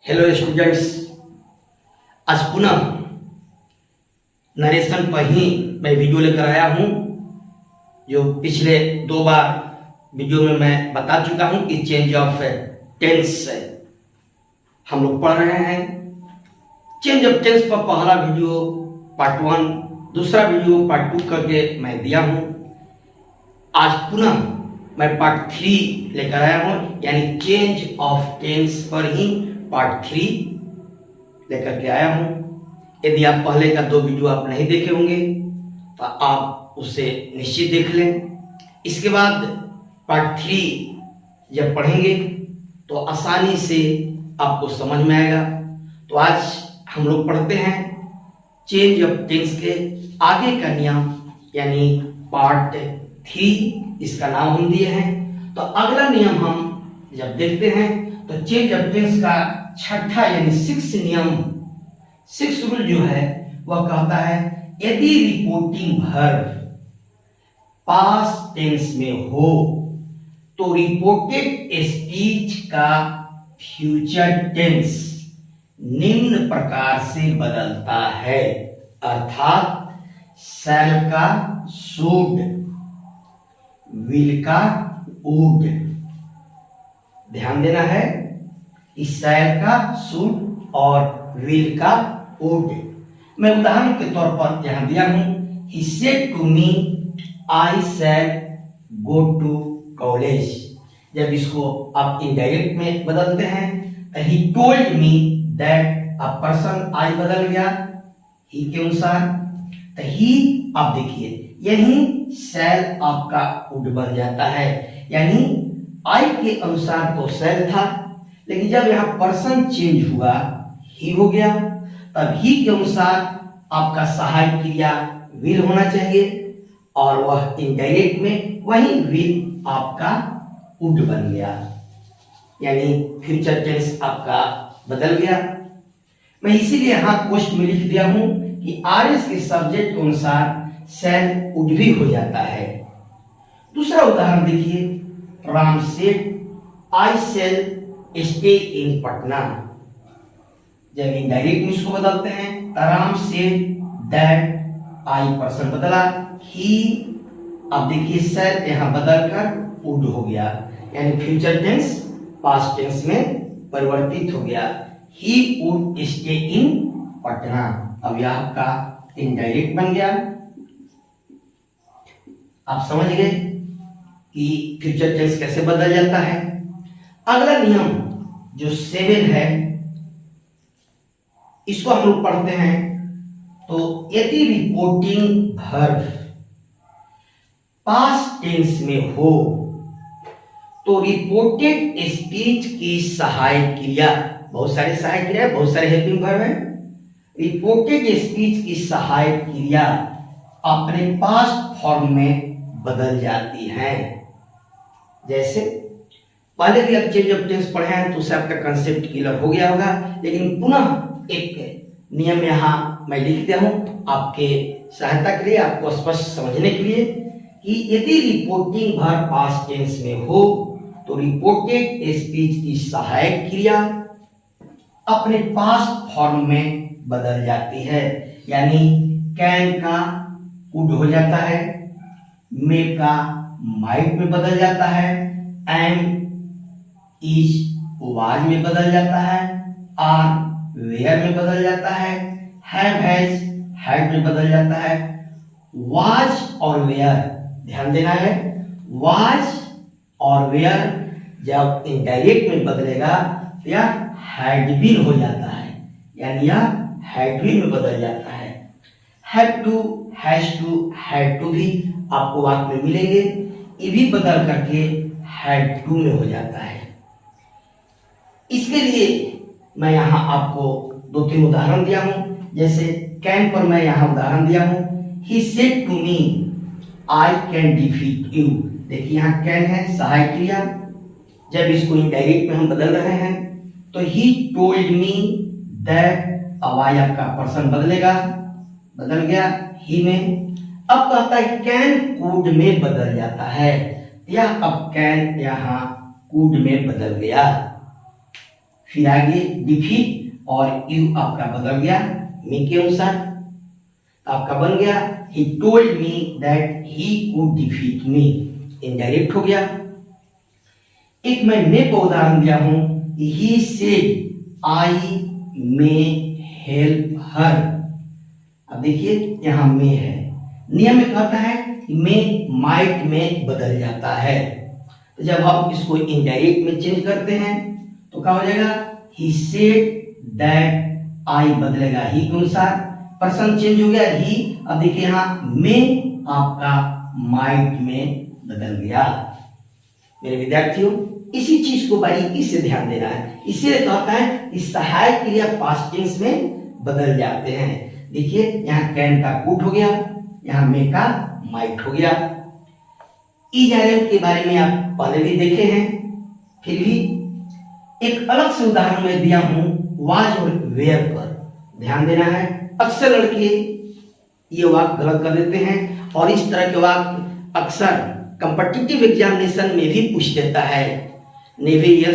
Hello students, आज पुनः narration पर ही मैं वीडियो लेकर आया हूँ। जो पिछले 2 बार वीडियो में मैं बता चुका हूँ कि चेंज ऑफ टेंस हम लोग पढ़ रहे हैं। चेंज ऑफ टेंस पर पहला वीडियो पार्ट 1, दूसरा वीडियो पार्ट 2 करके मैं दिया हूँ। आज पुनः मैं पार्ट 3 लेकर आया हूँ, यानी चेंज ऑफ टेंस पर ही पार्ट 3 लेकर के आया हूं। यदि आप पहले का 2 वीडियो आप नहीं देखे होंगे तो आप उसे निश्चित देख लें। इसके बाद पार्ट 3 जब पढ़ेंगे तो आसानी से आपको समझ में आएगा। तो आज हम लोग पढ़ते हैं चेंज ऑफ टेंस के आगे का नियम, यानी पार्ट 3 इसका नाम हम दिए हैं। तो अगला नियम हम जब देखते हैं तो चेंज ऑफ टेंस का छठा यानी 6 नियम, 6 रूल जो है वह कहता है यदि रिपोर्टिंग वर्ब पास्ट टेंस में हो तो रिपोर्टेड स्पीच का फ्यूचर टेंस निम्न प्रकार से बदलता है, अर्थात शैल का शुड, विल का वुड। ध्यान देना है, शैल का शुड और विल का वुड। मैं उदाहरण के तौर पर यहां दिया हूं, he said to me I shall go to college. जब इसको आप इनडायरेक्ट में बदलते हैं तो he told me that a person, I बदल गया ही के अनुसार, तो ही आप देखिए यही शैल आपका वुड बन जाता है, यानी आई के अनुसार तो शैल था, लेकिन जब यहाँ पर्सन चेंज हुआ ही हो गया, तब ही के अनुसार आपका सहायक क्रिया विल होना चाहिए और वह इनडायरेक्ट में वही विल आपका वुड बन गया, यानी फ्यूचर टेंस आपका बदल गया। मैं इसीलिए यहाँ पोस्ट में लिख दिया हूं कि आरएस के सब्जेक्ट के अनुसार शैल वुड भी हो जाता है। दूसरा उदाहरण देखिए, Ram said I shell stay in Patna. जब इनडायरेक्ट में इसको बदलते हैं तो Ram said that, I person बदला, ही अब देखिए शैल यहाँ बदलकर वुड हो गया, यानी फ्यूचर टेंस पास्ट टेंस में परिवर्तित हो गया। He would stay in Patna, अब यह आपका इनडायरेक्ट बन गया। आप समझ गए कि फ्यूचर टेंस कैसे बदल जाता है। अगला नियम जो 7 है, इसको हम लोग पढ़ते हैं। तो यदि रिपोर्टिंग वर्ब पास्ट टेंस में हो तो रिपोर्टेड स्पीच की सहायक क्रिया, बहुत सारे सहायक क्रिया, बहुत सारे हेल्पिंग वर्ब है, रिपोर्टेड स्पीच की सहायक क्रिया अपने पास्ट फॉर्म में बदल जाती है। जैसे पहले भी आप चेंज ऑफ टेंस पढ़े हैं तो उससे आपका कंसेप्ट क्लियर हो गया होगा, लेकिन पुनः एक नियम यहाँ मैं लिख दिया हूँ आपके सहायता के लिए, आपको स्पष्ट समझने के लिए, कि यदि रिपोर्टिंग वर्ब पास्ट टेंस में हो तो रिपोर्टेड स्पीच की सहायक क्रिया अपने पास्ट फॉर्म में बदल जाती है, यानी कैन का वुड हो जाता है, मे का माइट में बदल जाता है, एम इज वाज में बदल जाता है, आर वेयर में बदल जाता है, हैव हैज हैड में बदल जाता है। वाज और वेयर ध्यान देना है, वाज और वेयर जब इनडायरेक्ट में बदलेगा तो यह हैड बीन हो जाता है, यानी यह हैड बीन में बदल जाता है। Have to, has to, had to भी आपको वाक्य में मिलेंगे, ये भी बदल करके हैड टू में हो जाता है। इसके लिए मैं यहाँ आपको 2-3 उदाहरण दिया हूं। जैसे कैन पर मैं यहाँ उदाहरण दिया हूं, he said to me I can defeat you. देखिए यहाँ कैन है सहायक क्रिया, जब इसको इनडायरेक्ट में हम बदल रहे हैं तो ही टोल्ड मी दैट, अब आई आपका पर्सन बदलेगा, बदल गया ही में। अब कहता है कैन कुड में बदल जाता है, यह अब कैन यहाँ कुड में बदल गया। फिर आगे डिफीट और यू आपका बदल गया मी के अनुसार, तो आपका बन गया ही told me that he could defeat me, indirect हो गया। एक मैं को उदाहरण दिया हूं, he said I may help her. अब देखिए यहां मे है, नियम में कहता है मे माइट में बदल जाता है, तो जब आप इसको इनडायरेक्ट में चेंज करते हैं तो क्या हो जाएगा, ही सेड दैट आई बदलेगा ही के अनुसार, पर्सन चेंज हो गया ही। अब देखिए यहां में आपका माइट में बदल गया। मेरे विद्यार्थियों, इसी चीज को बारीकी से ध्यान देना है, इसीलिए कहता है इस सहायक क्रिया पास्ट टेंस में बदल जाते हैं। देखिए यहां कैन का कुड हो गया, यहां मे का माइट हो गया। इज के बारे में आप पहले भी देखे हैं, फिर भी एक अलग से उदाहरण में दिया हूं वाज और वेयर पर ध्यान देना है। अक्सर लड़के ये वाक्य गलत कर देते हैं और इस तरह के वाक्य अक्सर कॉम्पिटिटिव एग्जामिनेशन में भी पूछ देता है, नेवी एयर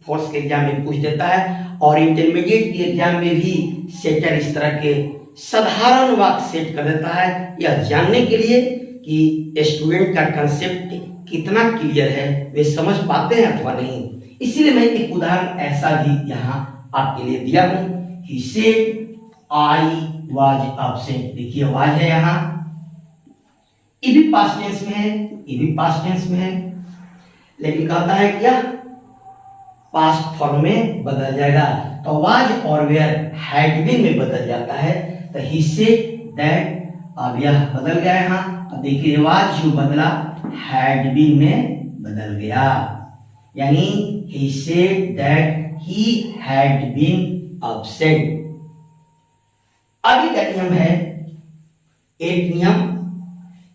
फोर्स के एग्जाम में पूछ देता है और इंटरमीडिएट के एग्जाम में भी सेटर इस तरह के साधारण वाक्य सेट कर देता है, यह जानने के लिए कि स्टूडेंट का कंसेप्ट कितना क्लियर है, वे समझ पाते हैं अथवा नहीं। इसीलिए मैं एक उदाहरण ऐसा भी यहाँ आपके लिए दिया हूं, he said I was absent। देखिए वाज है यहाँ, ये भी पास्ट टेंस में है, ये भी पास्ट टेंस में है, लेकिन कहता है क्या पास्ट फॉर्म में बदल जाएगा, तो वाज और वेयर हैड बीन में बदल जाता है, तो he said that अब यह बदल गया यहाँ। अब देखिए वाज जो बदला हैड बीन में बदल गया, यानी he said that he had been absent। आगे का नियम है, एक नियम,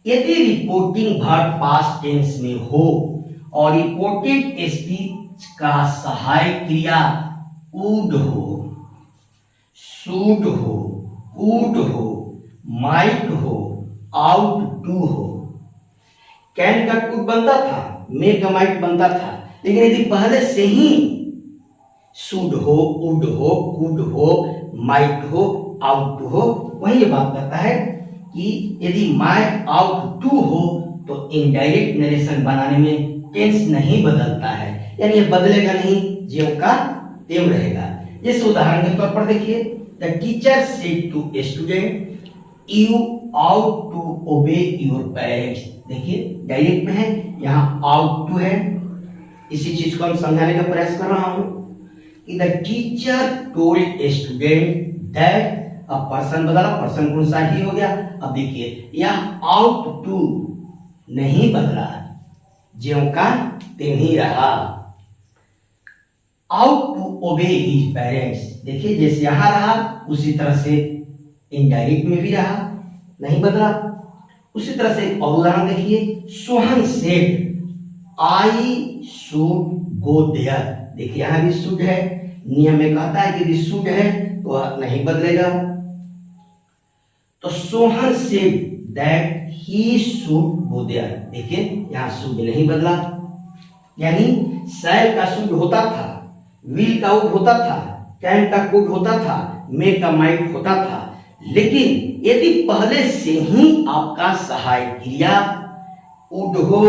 यदि रिपोर्टिंग वर्ब पास्ट टेंस में हो और रिपोर्टेड स्पीच का सहायक क्रिया वुड हो, शुड हो, कुड हो, माइट हो, आउट टू हो। कैन का कुड बनता था, मे का माइट बनता था, लेकिन यदि पहले से ही शुड हो, वुड हो, कुड हो, माइट हो, आउट टू हो, वही ये बात करता है कि यदि माइट आउट टू हो तो इनडायरेक्ट नरेशन बनाने में टेंस नहीं बदलता है, यानी ये बदलेगा नहीं, ज्यों का त्यों रहेगा। इस उदाहरण के तौर पर देखिए, the teacher said to a student you ought to obey your parents. देखिए डायरेक्ट में है, यहाँ आउट टू है, इसी चीज को हम समझाने का प्रयास कर रहा हूं कि the teacher told a student that, अब पर्सन बदला, पर्सन को अनुसार ही हो गया। अब देखिए यह आउट टू नहीं बदला, ज्यों का त्यों ही रहा, ought to obey his parents. देखिए जैसे यहां रहा उसी तरह से इनडायरेक्ट में भी रहा, नहीं बदला। उसी तरह से एक और उदाहरण देखिए, Sohan said I should go there. देखिए यहां भी शुड है, नियम में कहता है कि यदि शुड है तो नहीं बदलेगा, तो Sohan said that he should go there. देखिए यहां शुड नहीं बदला, यानी शैल का शुड होता था, विल का वुड होता था, कैन का कुड होता था, मे का माइट होता था, लेकिन यदि पहले से ही आपका सहायक क्रिया वुड हो,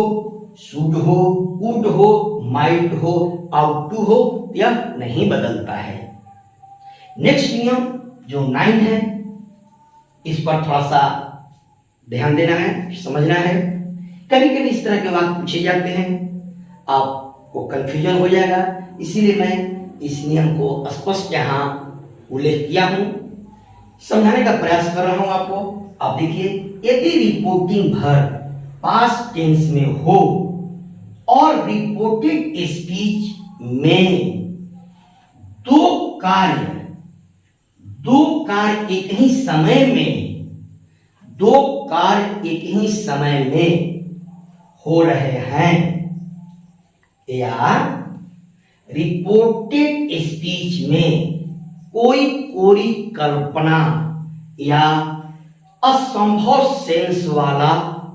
शुड हो, कुड हो, माइट हो, आउट टू हो, यह नहीं बदलता है। नेक्स्ट नियम जो 9 है, इस पर थोड़ा सा ध्यान देना है, समझना है। कभी कभी इस तरह के वाक्य पूछे जाते हैं, आपको कंफ्यूजन हो जाएगा, इसीलिए मैं इस नियम को स्पष्ट यहाँ उल्लेख किया हूं, समझाने का प्रयास कर रहा हूं आपको। आप देखिए, यदि रिपोर्टिंग वर्ब पास्ट टेंस में हो और रिपोर्टेड स्पीच में दो कार्य एक ही समय में, दो कार्य एक ही समय में हो रहे हैं, या रिपोर्टेड स्पीच में कोई कल्पना या असंभव सेंस वाला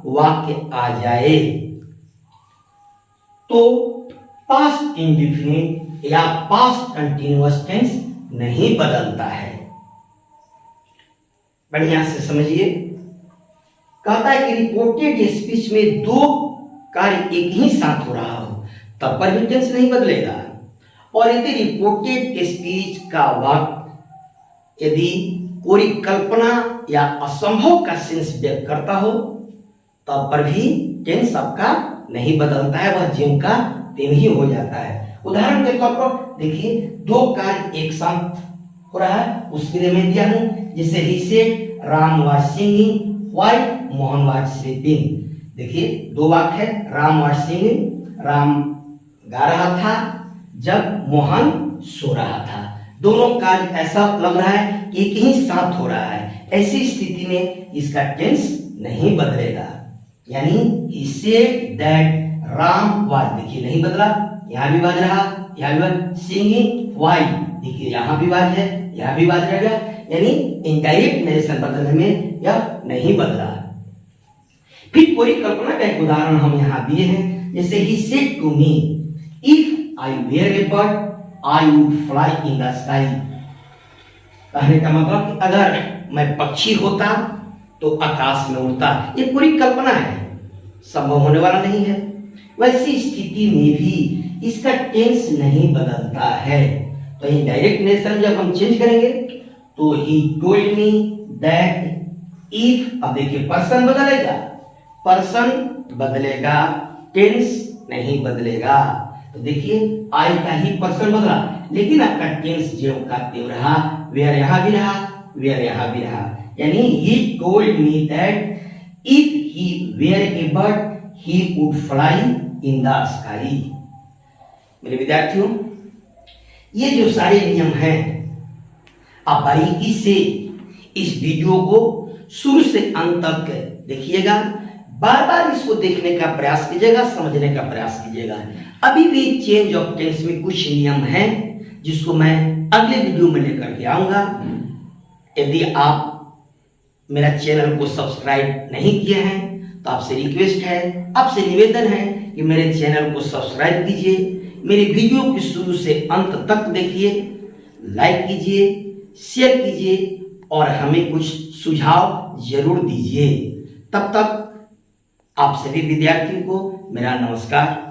वाक्य आ जाए, तो पास्ट इंडेफिनिट या पास्ट कंटिन्यूअस टेंस नहीं बदलता है। बढ़िया से समझिए, कहता है कि रिपोर्टेड स्पीच में दो कार्य एक ही साथ हो रहा हो तब पर भी टेंस नहीं बदलेगा। और यदि रिपोर्टेड स्पीच का वाक्य यदि कोई कल्पना या असंभव का सेंस व्यक्त करता हो तब पर भी टेंस आपका नहीं बदलता है, वह ज्यों का त्यों ही हो जाता है। उदाहरण के तौर पर देखिए, दो कार्य एक साथ हो रहा है, उसके लिए मैं दिया हूं, जैसे he said Ram was singing while Mohan was sleeping. देखिए दो वाक्य है, राम वाज सिंगिंग, राम गा रहा था जब मोहन सो रहा था। दोनों कार्य ऐसा लग रहा है कि एक ही साथ हो रहा है, ऐसी स्थिति में इसका टेंस नहीं बदलेगा। यानी he said that Ram was, देखिए नहीं बदला, यहाँ भी बाज रहा, यहाँ भी बाज, सिंगिंग व्हाइल, देखिए यहाँ भी बाज है, यहाँ भी बाज रहेगा, यानी इनडायरेक्ट नरेशन बदलने में यह नहीं बदला। फिर कोई कल्पना का एक उदाहरण हम यहाँ दिए हैं, जैसे he said to me if I were a bird I would fly in the sky। कहने का मतलब कि अगर मैं पक्षी होता तो आकाश में उड़ता। ये पूरी कल्पना है, संभव होने वाला नहीं है। वैसी स्थिति में भी इसका टेंस नहीं बदलता है। तो इनडायरेक्ट नेशन जब हम चेंज करेंगे तो he told me that if, अब देखिए पर्सन बदलेगा, पर्सन बदलेगा, टेंस नहीं बदलेगा। तो देखिए आई का ही पर्सन बदला, लेकिन आपका टेंस ज्यों का त्यों रहा, वेयर यहां भी रहा, वेयर यहां भी रहा। यानी he told me that if he were a bird he would fly in the sky. मेरे विद्यार्थियों, ये जो सारे नियम हैं आप बारीकी से इस वीडियो को शुरू से अंत तक देखिएगा, बार बार इसको देखने का प्रयास कीजिएगा, समझने का प्रयास कीजिएगा। अभी भी चेंज ऑफ टेंस में कुछ नियम हैं जिसको मैं अगले वीडियो में लेकर के आऊंगा। यदि आप मेरा चैनल को सब्सक्राइब नहीं किए हैं तो आपसे रिक्वेस्ट है, आपसे निवेदन है कि मेरे चैनल को सब्सक्राइब कीजिए, मेरे वीडियो को शुरू से अंत तक देखिए, लाइक कीजिए, शेयर कीजिए और हमें कुछ सुझाव जरूर दीजिए। तब तक आप सभी विद्यार्थियों को मेरा नमस्कार।